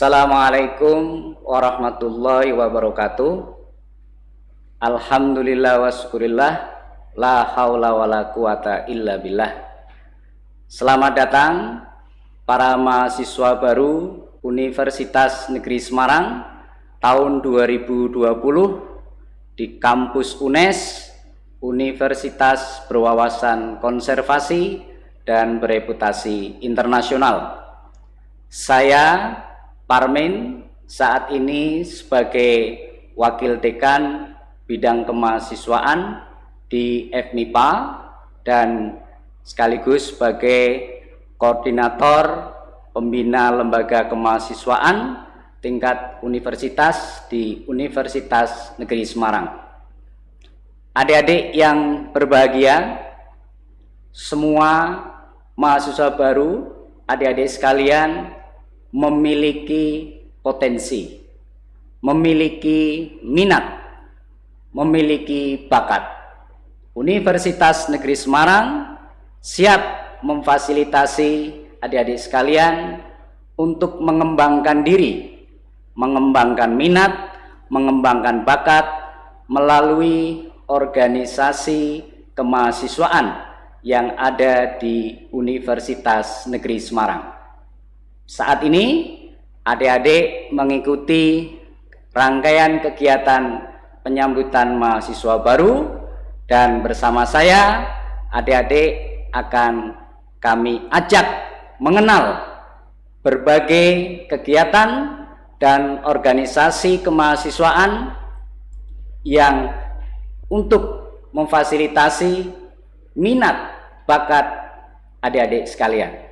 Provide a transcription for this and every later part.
Assalamualaikum warahmatullahi wabarakatuh. Alhamdulillah wa syukurillah, la haula wa la quwata illa billah. Selamat datang para mahasiswa baru Universitas Negeri Semarang tahun 2020 di kampus UNES, Universitas Berwawasan Konservasi dan Bereputasi Internasional. Saya Parmin saat ini sebagai Wakil Dekan Bidang Kemahasiswaan di FMIPA dan sekaligus sebagai Koordinator Pembina Lembaga Kemahasiswaan tingkat universitas di Universitas Negeri Semarang. Adik-adik yang berbahagia, semua mahasiswa baru, adik-adik sekalian memiliki potensi, memiliki minat, memiliki bakat. Universitas Negeri Semarang siap memfasilitasi adik-adik sekalian untuk mengembangkan diri, mengembangkan minat, mengembangkan bakat melalui organisasi kemahasiswaan yang ada di Universitas Negeri Semarang. Saat ini adik-adik mengikuti rangkaian kegiatan penyambutan mahasiswa baru, dan bersama saya adik-adik akan kami ajak mengenal berbagai kegiatan dan organisasi kemahasiswaan yang untuk memfasilitasi minat bakat adik-adik sekalian.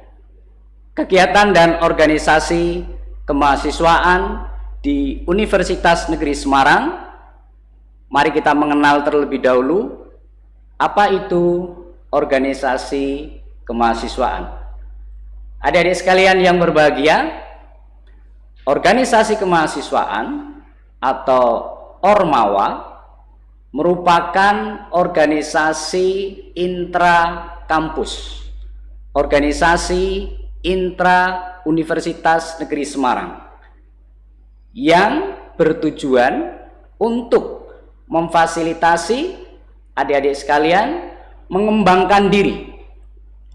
Kegiatan dan organisasi kemahasiswaan di Universitas Negeri Semarang, mari kita mengenal terlebih dahulu apa itu organisasi kemahasiswaan. Adik-adik sekalian yang berbahagia, organisasi kemahasiswaan atau Ormawa merupakan organisasi intra kampus, organisasi intra Universitas Negeri Semarang yang bertujuan untuk memfasilitasi adik-adik sekalian mengembangkan diri,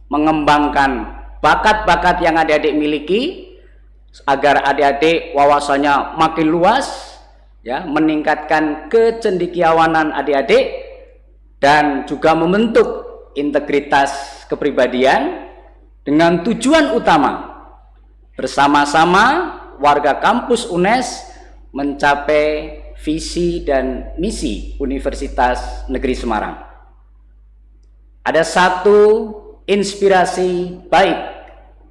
mengembangkan bakat-bakat yang adik-adik miliki agar adik-adik wawasannya makin luas, ya, meningkatkan kecendekiawanan adik-adik dan juga membentuk integritas kepribadian dengan tujuan utama bersama-sama warga kampus UNES mencapai visi dan misi Universitas Negeri Semarang. Ada satu inspirasi baik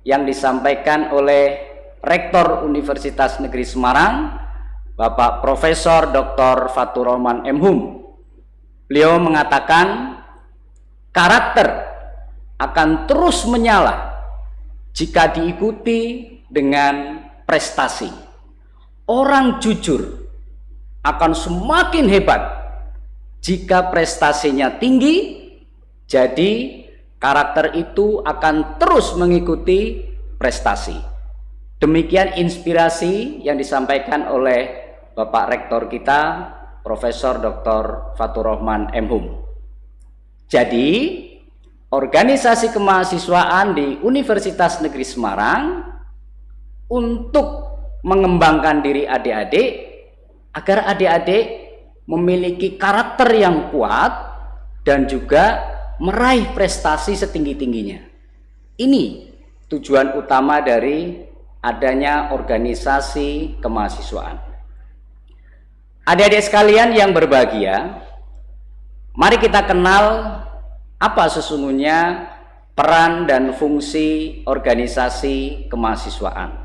yang disampaikan oleh Rektor Universitas Negeri Semarang, Bapak Profesor Dr. Fatur Rahman M.Hum. Beliau mengatakan karakter akan terus menyala jika diikuti dengan prestasi. Orang jujur akan semakin hebat jika prestasinya tinggi, jadi karakter itu akan terus mengikuti prestasi. Demikian inspirasi yang disampaikan oleh Bapak Rektor kita, Profesor Dr. Fatur Rahman M.Hum. Jadi organisasi kemahasiswaan di Universitas Negeri Semarang untuk mengembangkan diri adik-adik agar adik-adik memiliki karakter yang kuat dan juga meraih prestasi setinggi-tingginya. Ini tujuan utama dari adanya organisasi kemahasiswaan. Adik-adik sekalian yang berbahagia, mari kita kenal apa sesungguhnya peran dan fungsi organisasi kemahasiswaan.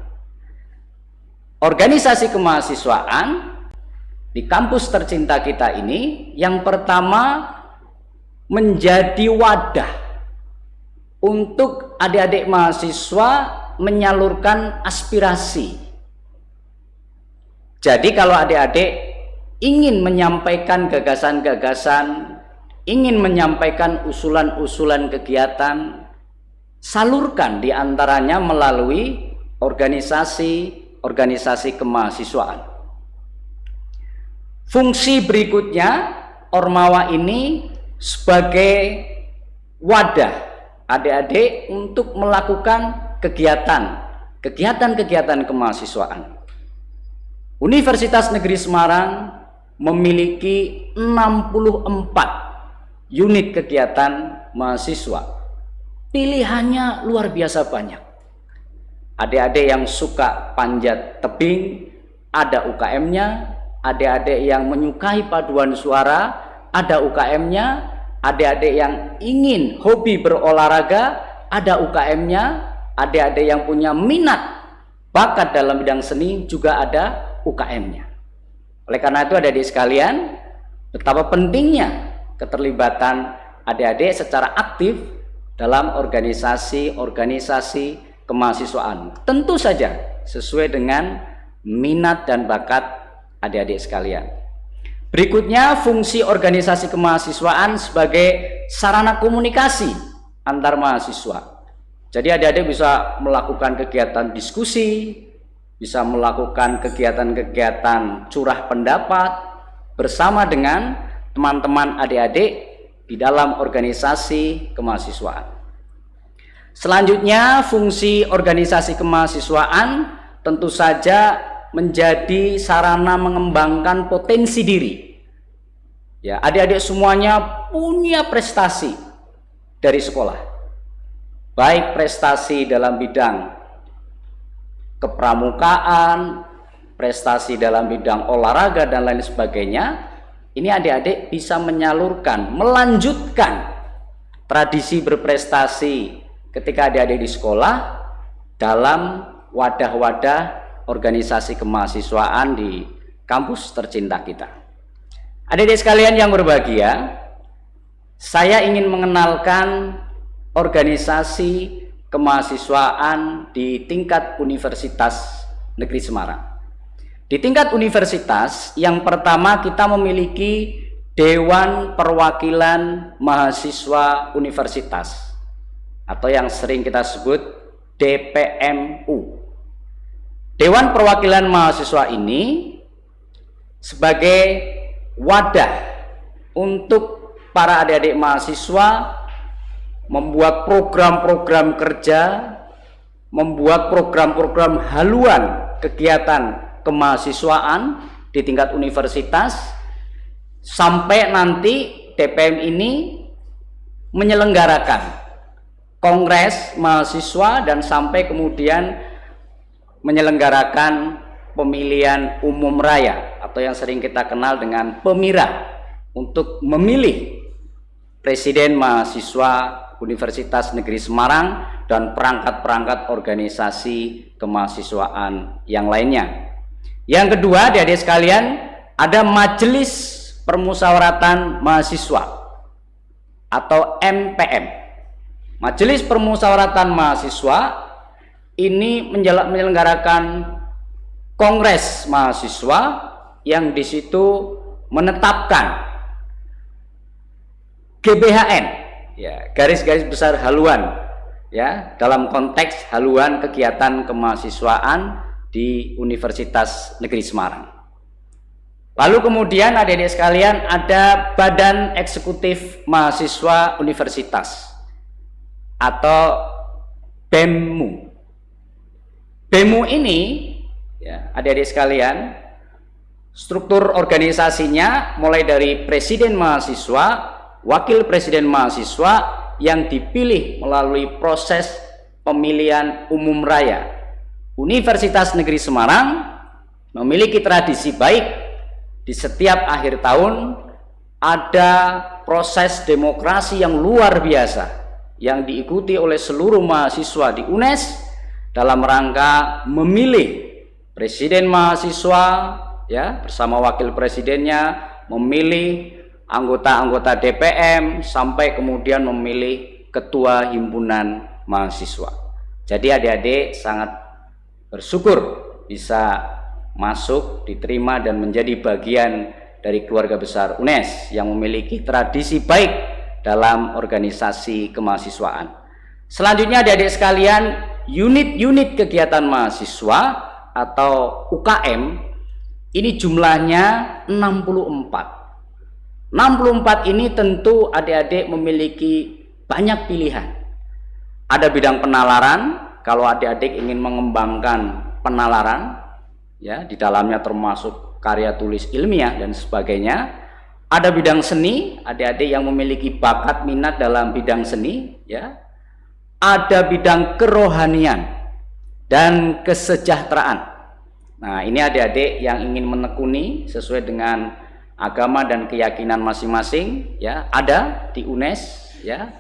Organisasi kemahasiswaan di kampus tercinta kita ini yang pertama menjadi wadah untuk adik-adik mahasiswa menyalurkan aspirasi. Jadi kalau adik-adik ingin menyampaikan gagasan-gagasan, ingin menyampaikan usulan-usulan kegiatan, salurkan diantaranya melalui organisasi organisasi kemahasiswaan. Fungsi berikutnya, Ormawa ini sebagai wadah adik-adik untuk melakukan kegiatan kemahasiswaan. Universitas Negeri Semarang memiliki 64 unit kegiatan mahasiswa. Pilihannya luar biasa banyak. Adik-adik yang suka panjat tebing, ada UKM-nya. Adik-adik yang menyukai paduan suara, ada UKM-nya. Adik-adik yang ingin hobi berolahraga, ada UKM-nya. Adik-adik yang punya minat bakat dalam bidang seni juga ada UKM-nya. Oleh karena itu adik-adik sekalian, betapa pentingnya keterlibatan adik-adik secara aktif dalam organisasi-organisasi kemahasiswaan. Tentu saja sesuai dengan minat dan bakat adik-adik sekalian. Berikutnya, fungsi organisasi kemahasiswaan sebagai sarana komunikasi antar mahasiswa. Jadi adik-adik bisa melakukan kegiatan diskusi, bisa melakukan kegiatan-kegiatan curah pendapat bersama dengan teman-teman adik-adik di dalam organisasi kemahasiswaan. Selanjutnya, fungsi organisasi kemahasiswaan tentu saja menjadi sarana mengembangkan potensi diri. Ya, adik-adik semuanya punya prestasi dari sekolah. Baik prestasi dalam bidang kepramukaan, prestasi dalam bidang olahraga dan lain sebagainya. Ini adik-adik bisa menyalurkan, melanjutkan tradisi berprestasi ketika adik-adik di sekolah dalam wadah-wadah organisasi kemahasiswaan di kampus tercinta kita. Adik-adik sekalian yang berbahagia, saya ingin mengenalkan organisasi kemahasiswaan di tingkat Universitas Negeri Semarang. Di tingkat universitas, yang pertama kita memiliki Dewan Perwakilan Mahasiswa Universitas atau yang sering kita sebut DPMU. Dewan Perwakilan Mahasiswa ini sebagai wadah untuk para adik-adik mahasiswa membuat program-program kerja, membuat program-program haluan kegiatan kemahasiswaan di tingkat universitas, sampai nanti DPM ini menyelenggarakan kongres mahasiswa dan sampai kemudian menyelenggarakan pemilihan umum raya atau yang sering kita kenal dengan PEMIRA untuk memilih presiden mahasiswa Universitas Negeri Semarang dan perangkat-perangkat organisasi kemahasiswaan yang lainnya. Yang kedua, adik-adik sekalian, ada Majelis Permusyawaratan Mahasiswa atau MPM. Majelis Permusyawaratan Mahasiswa ini menyelenggarakan kongres mahasiswa yang di situ menetapkan GBHN, ya, garis-garis besar haluan, ya, dalam konteks haluan kegiatan kemahasiswaan di Universitas Negeri Semarang. Lalu kemudian adik-adik sekalian ada Badan Eksekutif Mahasiswa Universitas atau BEMU. BEMU ini, ya, adik-adik sekalian, struktur organisasinya mulai dari presiden mahasiswa, wakil presiden mahasiswa yang dipilih melalui proses pemilihan umum raya. Universitas Negeri Semarang memiliki tradisi baik, di setiap akhir tahun ada proses demokrasi yang luar biasa yang diikuti oleh seluruh mahasiswa di UNES dalam rangka memilih presiden mahasiswa, ya, bersama wakil presidennya, memilih anggota-anggota DPM, sampai kemudian memilih ketua himpunan mahasiswa. Jadi adik-adik sangat bersyukur bisa masuk, diterima dan menjadi bagian dari keluarga besar UNES yang memiliki tradisi baik dalam organisasi kemahasiswaan. Selanjutnya adik-adik sekalian, unit-unit kegiatan mahasiswa atau UKM ini jumlahnya 64. 64 ini tentu adik-adik memiliki banyak pilihan. Ada bidang penalaran, kalau adik-adik ingin mengembangkan penalaran, ya, di dalamnya termasuk karya tulis ilmiah dan sebagainya. Ada bidang seni, adik-adik yang memiliki bakat minat dalam bidang seni, ya. Ada bidang kerohanian dan kesejahteraan. Nah, ini adik-adik yang ingin menekuni sesuai dengan agama dan keyakinan masing-masing, ya, ada di UNES, ya.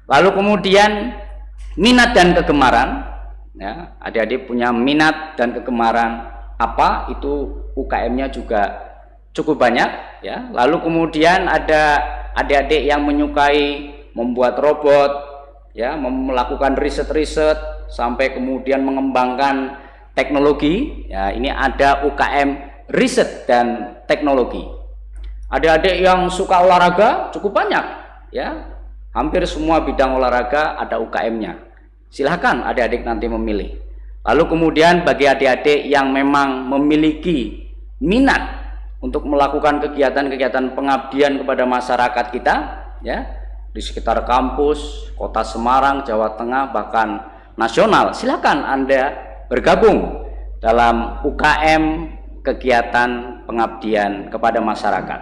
Lalu kemudian minat dan kegemaran, ya, adik-adik punya minat dan kegemaran apa, itu UKM-nya juga cukup banyak, ya. Lalu kemudian ada adik-adik yang menyukai membuat robot, ya, melakukan riset-riset sampai kemudian mengembangkan teknologi, ya, ini ada UKM riset dan teknologi. Adik-adik yang suka olahraga cukup banyak, ya, hampir semua bidang olahraga ada UKM-nya. Silahkan adik-adik nanti memilih. Lalu kemudian bagi adik-adik yang memang memiliki minat untuk melakukan kegiatan-kegiatan pengabdian kepada masyarakat kita, ya, di sekitar kampus, kota Semarang, Jawa Tengah, bahkan nasional, silakan Anda bergabung dalam UKM kegiatan pengabdian kepada masyarakat.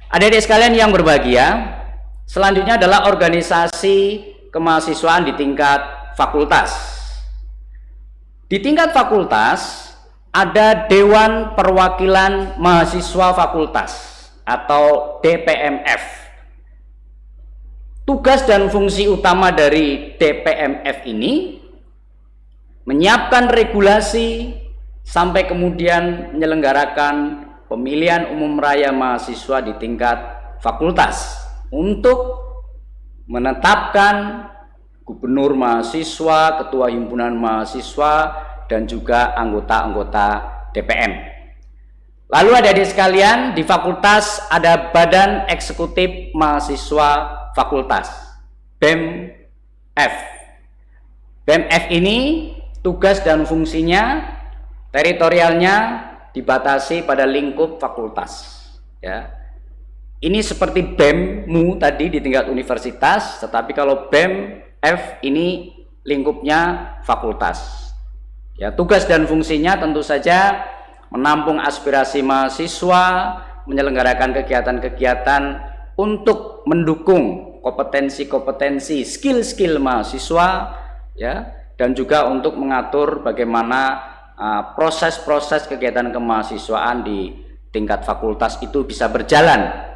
Adik-adik sekalian yang berbahagia, selanjutnya adalah organisasi kemahasiswaan di tingkat fakultas. Di tingkat fakultas ada Dewan Perwakilan Mahasiswa Fakultas atau DPMF. Tugas dan fungsi utama dari DPMF ini menyiapkan regulasi sampai kemudian menyelenggarakan pemilihan umum raya mahasiswa di tingkat fakultas untuk menetapkan gubernur mahasiswa, ketua himpunan mahasiswa, dan juga anggota-anggota DPM. Lalu adik-adik sekalian, di fakultas ada Badan Eksekutif Mahasiswa Fakultas, BEMF. BEMF ini tugas dan fungsinya teritorialnya dibatasi pada lingkup fakultas, ya. Ini seperti BEM-mu tadi di tingkat universitas, tetapi kalau BEMF ini lingkupnya fakultas. Ya, tugas dan fungsinya tentu saja menampung aspirasi mahasiswa, menyelenggarakan kegiatan-kegiatan untuk mendukung kompetensi-kompetensi, skill-skill mahasiswa, ya, dan juga untuk mengatur bagaimana proses-proses kegiatan kemahasiswaan di tingkat fakultas itu bisa berjalan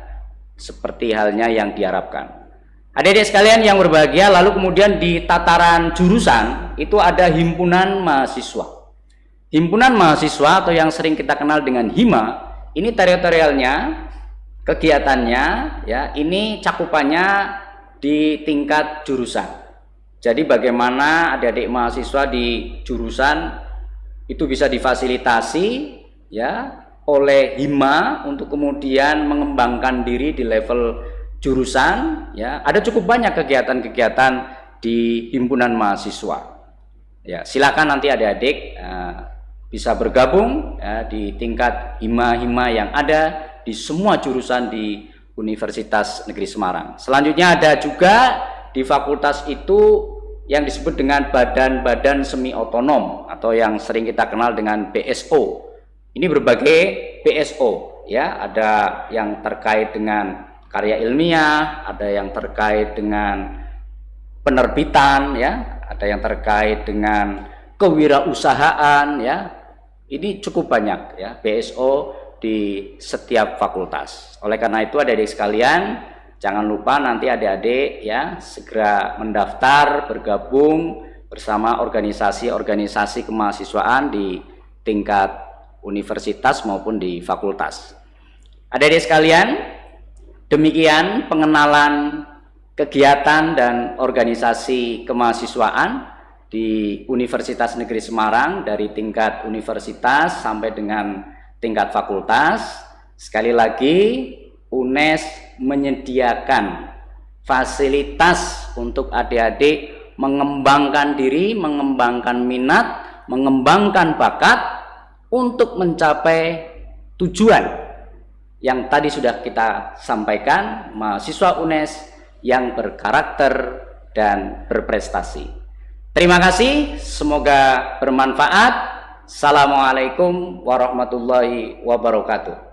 seperti halnya yang diharapkan. Adik-adik sekalian yang berbahagia, lalu kemudian di tataran jurusan itu ada himpunan mahasiswa. Himpunan mahasiswa atau yang sering kita kenal dengan HIMA, ini teritorialnya, kegiatannya, ya, ini cakupannya di tingkat jurusan. Jadi bagaimana adik-adik mahasiswa di jurusan itu bisa difasilitasi, ya, oleh HIMA untuk kemudian mengembangkan diri di level jurusan, ya. Ada cukup banyak kegiatan-kegiatan di himpunan mahasiswa, ya. Silakan nanti adik-adik bisa bergabung, ya, di tingkat HIMA-HIMA yang ada di semua jurusan di Universitas Negeri Semarang. Selanjutnya ada juga di fakultas itu yang disebut dengan badan-badan semi otonom atau yang sering kita kenal dengan BSO. Ini berbagai BSO, ya, ada yang terkait dengan karya ilmiah, ada yang terkait dengan penerbitan, ya, ada yang terkait dengan kewirausahaan, ya. Ini cukup banyak, ya, BSO di setiap fakultas. Oleh karena itu adik-adik sekalian, jangan lupa nanti adik-adik, ya, segera mendaftar bergabung bersama organisasi-organisasi kemahasiswaan di tingkat universitas maupun di fakultas. Adik-adik sekalian, demikian pengenalan kegiatan dan organisasi kemahasiswaan di Universitas Negeri Semarang dari tingkat universitas sampai dengan tingkat fakultas. Sekali lagi, UNES menyediakan fasilitas untuk adik-adik mengembangkan diri, mengembangkan minat, mengembangkan bakat untuk mencapai tujuan yang tadi sudah kita sampaikan, mahasiswa UNES yang berkarakter dan berprestasi. Terima kasih, semoga bermanfaat. Assalamualaikum warahmatullahi wabarakatuh.